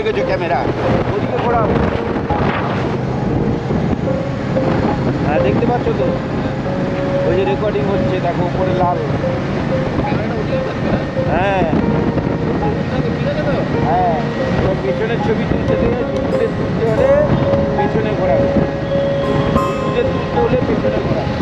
রেখেছো ক্যামেরা, ওদিকে ঘোরাও। হ্যাঁ দেখতে পাচ্ছ তো, ওই যে রেকর্ডিং হচ্ছে, দেখো উপরে লাল। হ্যাঁ হ্যাঁ, এবার পেছনের ছবি তুলতে দিয়ে তুলতে হলে পেছনে ঘোরাবে, তুলতে হলে পেছনে ঘোরাবে।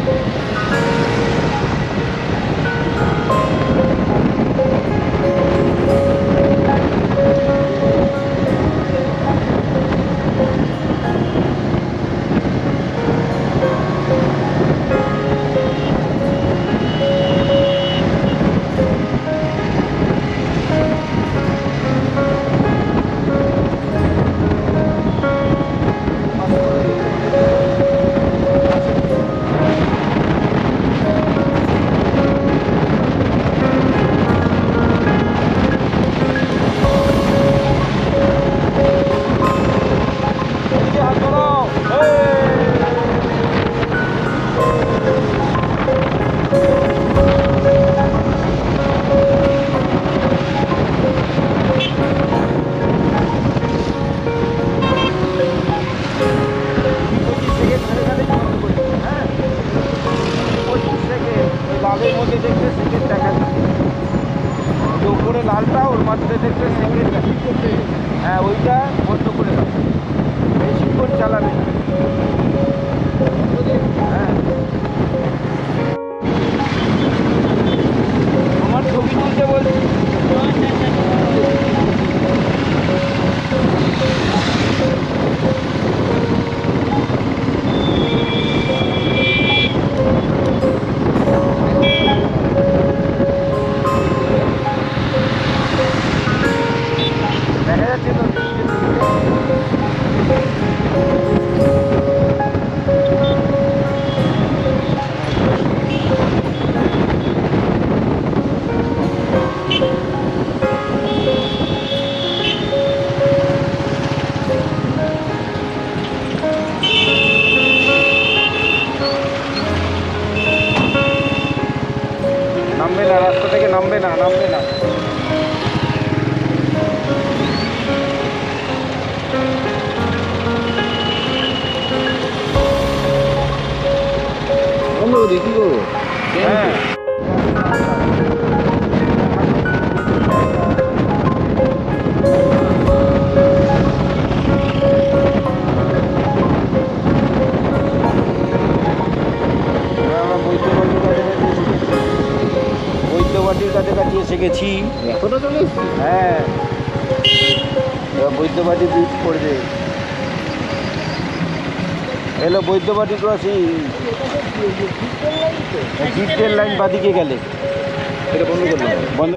লালের মধ্যে দেখবে সেকেন্ড দেখা যাচ্ছে, যে উপরে লালটা ওর মাঝে দেখবে সেকেন্ড দেখা। হ্যাঁ ওইটা বন্ধ করে দাও, বেশিক্ষণ চালাবে। হ্যাঁ আমার ছবি তুলতে বলছি। দেখা যাচ্ছে তো নামবে না, রাস্তা থেকে নামবে না, নামবে না। দেখি করবো। হ্যাঁ বৈদ্যবাটির কাছাকাছি এসে গেছি। এতটা চলে এসছি? হ্যাঁ বৈদ্যবাটি ব্রিজ পড়বে, এলো বৈদ্যবাটি ক্রসিং। জিপের লাইন বাদিকে গেলে এটা বন্ধ করলাম, বন্ধ।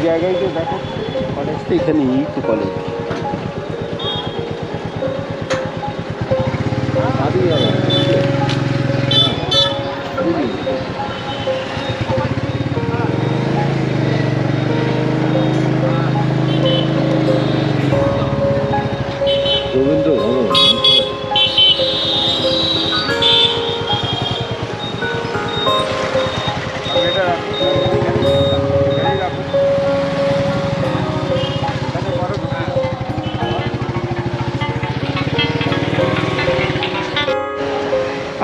জায়গায় তো দেখো কলেজটা এখানেই তো কলেজ। রবীন্দ্র ভবন। এটা এখানেই রাখো।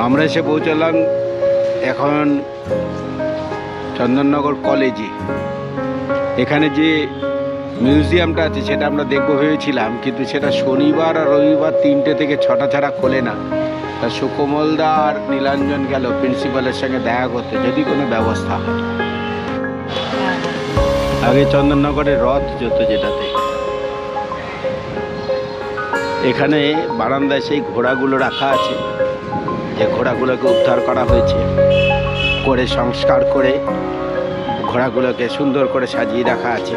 আমরা এসে পৌঁছালাম এখন চন্দননগর কলেজে। এখানে যে মিউজিয়ামটা আছে সেটা আমরা দেখবো ভেবেছিলাম, কিন্তু সেটা শনিবার আর রবিবার 3টে থেকে 6টা ছাড়া খোলে না। তা সুকোমলদা আর নীলাঞ্জন গেল প্রিন্সিপালের সঙ্গে দেখা করতে, যদি কোনো ব্যবস্থা হয়। আগে চন্দননগরের রথ যেত যেটাতে, এখানে বারান্দায় সেই ঘোড়াগুলো রাখা আছে, যে ঘোড়াগুলোকে উদ্ধার করা হয়েছে, করে সংস্কার করে ঘোড়াগুলোকে সুন্দর করে সাজিয়ে রাখা আছে।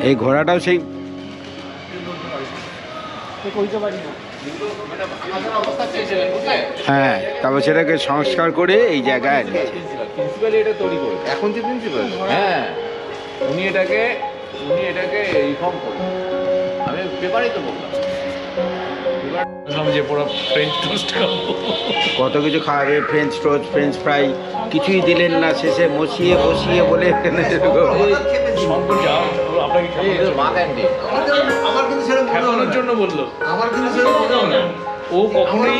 এই ঘোড়াটাও সেই হ্যাঁ, তারপর সেটাকে সংস্কার করে এই জায়গায় প্রিন্সিপাল এটা তৈরি করে এখন যে প্রিন্সিপাল, হ্যাঁ উনি এটাকে রিফর্ম করে। আমি পেপারেই তো বললাম যে পুরো ফ্রেঞ্চ টোস্ট খাবো, কত কিছু খাওয়াবে, ফ্রেঞ্চ টোস্ট, ফ্রেঞ্চ ফ্রাই, কিছুই দিলেন না। শেষে বসিয়ে বলে শঙ্কর যাও আপনাকে মা ক্যান্ডি আমার কিন্তু সেটা খাওয়ানোর জন্য বললো, আমার কিন্তু সেটা মনে হয় না। ও কখনোই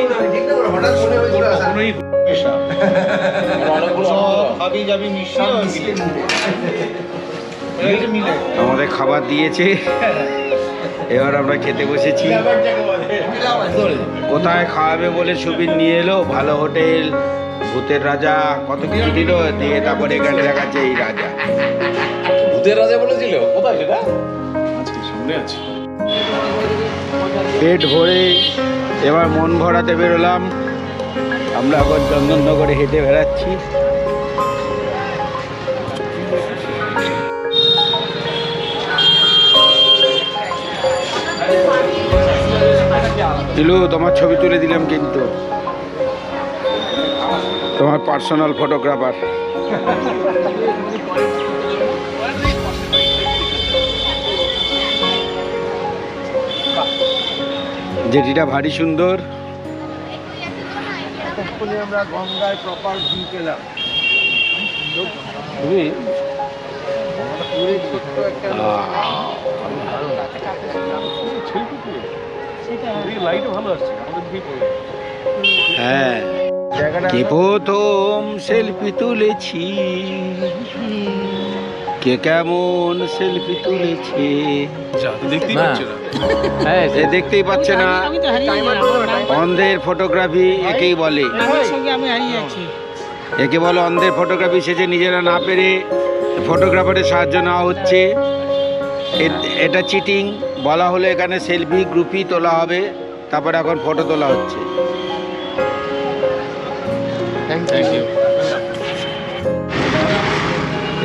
হঠাৎ মনে হয়েছিল কখনোই পেশা ভাবি যাবি মিলে আমাদের খাবার দিয়েছে, এবার আমরা খেতে বসেছি। কোথায় খাওয়াবে বলে সুবিন নিয়ে এলো, ভালো হোটেল, ভূতের রাজা, কত কিছু দিল, দিয়ে তারপরে এখানে দেখাচ্ছে এই রাজা। ভূতের রাজা বলেছিল, কোথায় সেটা? সামনে আছে। পেট ভরে এবার মন ভরাতে বেরোলাম। আমরা এখন চন্দননগরে হেঁটে বেড়াচ্ছি। দিলু, তোমার ছবি তুলে দিলাম, কিন্তু তোমার পার্সোনাল ফটোগ্রাফার। যেটিটা ভারী সুন্দর। আমরা গঙ্গায় প্রপার ভিউ পেলাম। তুমি হ্যাঁ, কে প্রথম সেলফি তুলেছি, কে কেমন সেলফি তুলেছে দেখতেই পাচ্ছে না। অন্ধের ফটোগ্রাফি একেই বলে, একে বলে অন্ধের ফটোগ্রাফি। সেজে নিজেরা না পেরে ফটোগ্রাফারের সাহায্য নেওয়া হচ্ছে, এটা চিটিং। বলা হলো এখানে সেলফি গ্রুপই তোলা হবে, তারপরে এখন ফটো তোলা হচ্ছে।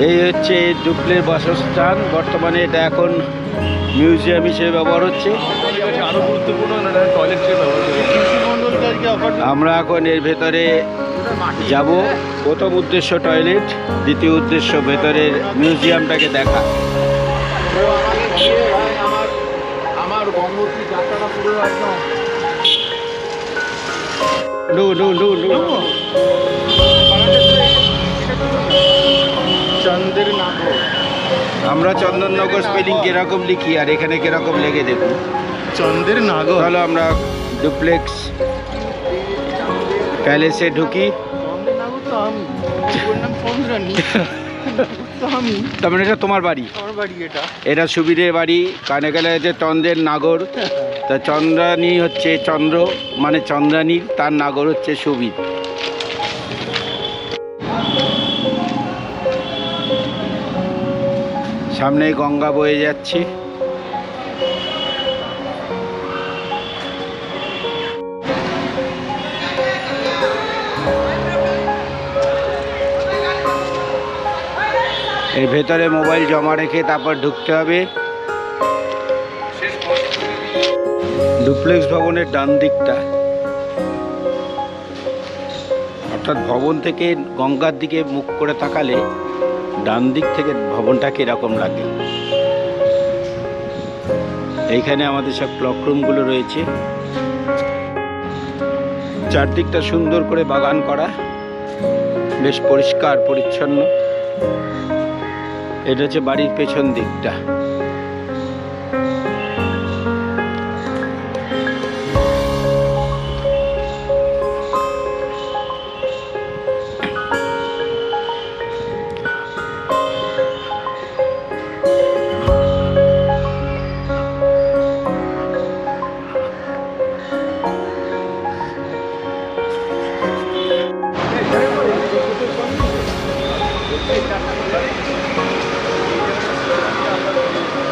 এই হচ্ছে ডুপ্লের বাসস্থান। বর্তমানে এটা এখন মিউজিয়াম হিসেবে ব্যবহার হচ্ছে। আমরা এখন এর ভেতরে যাব। প্রথম উদ্দেশ্য টয়লেট, দ্বিতীয় উদ্দেশ্য ভেতরের মিউজিয়ামটাকে দেখা। আমার গঙ্গোত্রী যাত্রাটা পুরো একদম চন্দননগর। আমরা চন্দননগর স্পেলিং কিরকম লিখি আর এখানে কিরকম লেগে দেখুন, চন্দননগর। তাহলে আমরা ডুপ্লেক্স প্যালেসে ঢুকি। তার মানে এটা তোমার বাড়ি? এটা সুবীরের বাড়ি। কানে গেলে হচ্ছে চন্দ্রের নাগর। তা চন্দ্রানী হচ্ছে চন্দ্র, মানে চন্দ্রানীর, তার নাগর হচ্ছে সুবীর। সামনে গঙ্গা বয়ে যাচ্ছে। এর ভেতরে মোবাইল জমা রেখে তারপর ঢুকতে হবে। ডুপ্লেক্স ভবনের ডান দিকটা, অর্থাৎ ভবন থেকে গঙ্গার দিকে মুখ করে তাকালে ডান দিক থেকে ভবনটা কিরকম লাগে। এইখানে আমাদের সব ক্লকরুমগুলো রয়েছে। চারদিকটা সুন্দর করে বাগান করা, বেশ পরিষ্কার পরিচ্ছন্ন। এটা হচ্ছে বাড়ির পেছন দিকটা।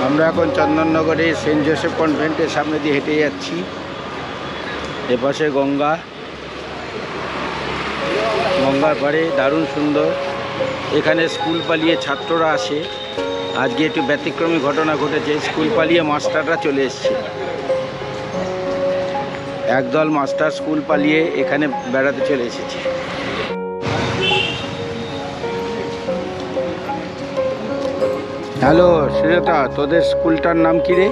আমরা এখন চন্দননগরে সেন্ট জোসেফ কনভেন্টের সামনে দিয়ে হেঁটে যাচ্ছি। এপাশে গঙ্গা, গঙ্গার পাড়ে দারুণ সুন্দর। এখানে স্কুল পালিয়ে ছাত্ররা আসে। আজকে একটু ব্যতিক্রমী ঘটনা ঘটেছে, স্কুল পালিয়ে মাস্টাররা চলে এসছে। একদল মাস্টার স্কুল পালিয়ে এখানে বেড়াতে চলে এসেছে। হ্যালো সুজাতা, তোদের স্কুলটার নাম কি রে?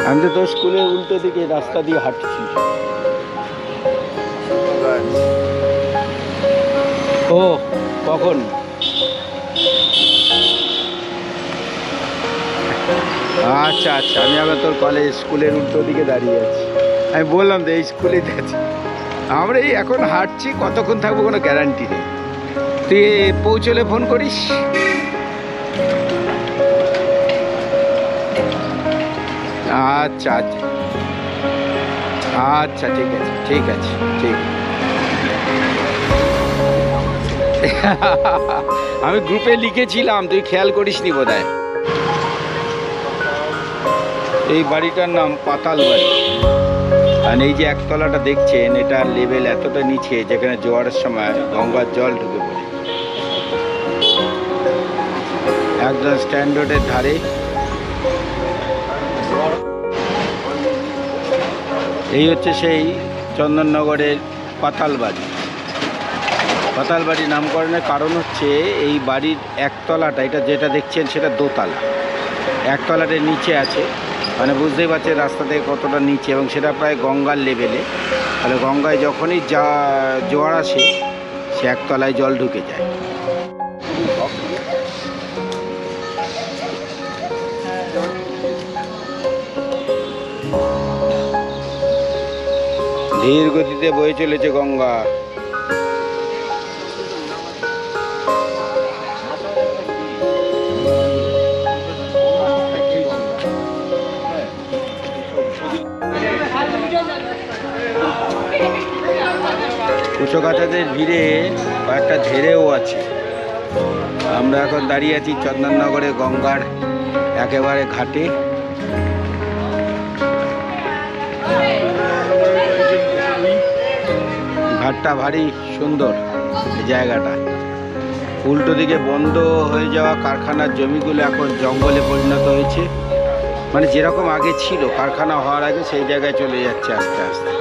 আমি তো তোর স্কুলের উল্টো দিকে রাস্তা দিয়ে হাঁটছি। ও কখন? আচ্ছা আচ্ছা, আমি আবার তোর কলেজ স্কুলের উল্টো দিকে দাঁড়িয়ে আছি। আমি বললাম তো এই স্কুলেই আছি। আমরা এই এখন হাঁটছি, কতক্ষণ থাকবো কোনো গ্যারান্টি নেই। তুই পৌঁছলে ফোন করিস। আচ্ছা আচ্ছা আচ্ছা, ঠিক আছে ঠিক আছে ঠিক। আমি গ্রুপে লিখেছিলাম, তুই খেয়াল করিসনি বোধহয়। এই বাড়িটার নাম পাতাল বাড়ি। আর এই যে একতলাটা দেখছেন, এটার লেভেল এতটা নিচে যেখানে জোয়ারের সময় গঙ্গার জল ঢুকে পড়ে। একদম স্ট্যান্ডার্ডের ধারে। এই হচ্ছে সেই চন্দননগরের পাতাল বাড়ি। পাতাল বাড়ি নামকরণের কারণ হচ্ছে এই বাড়ির একতলাটা, এটা যেটা দেখছেন সেটা দোতলা। একতলাটার নিচে আছে, মানে বুঝতেই পারছেন রাস্তা থেকে কতটা নিচে, এবং সেটা প্রায় গঙ্গার লেভেলে। তাহলে গঙ্গায় যখনই জোয়ার আসে সে একতলায় জল ঢুকে যায়। ধীর গতিতে বয়ে চলেছে গঙ্গা। কুচকাচাদের ভিড়ে কয়েকটা ঝেড়েও আছে। আমরা এখন দাঁড়িয়ে আছি চন্দননগরে গঙ্গার একেবারে ঘাটে। ঘাটটা ভারী সুন্দর, এই জায়গাটা। উল্টো দিকে বন্ধ হয়ে যাওয়া কারখানার জমিগুলো এখন জঙ্গলে পরিণত হয়েছে, মানে যেরকম আগে ছিল কারখানা হওয়ার আগে সেই জায়গায় চলে যাচ্ছে আস্তে আস্তে।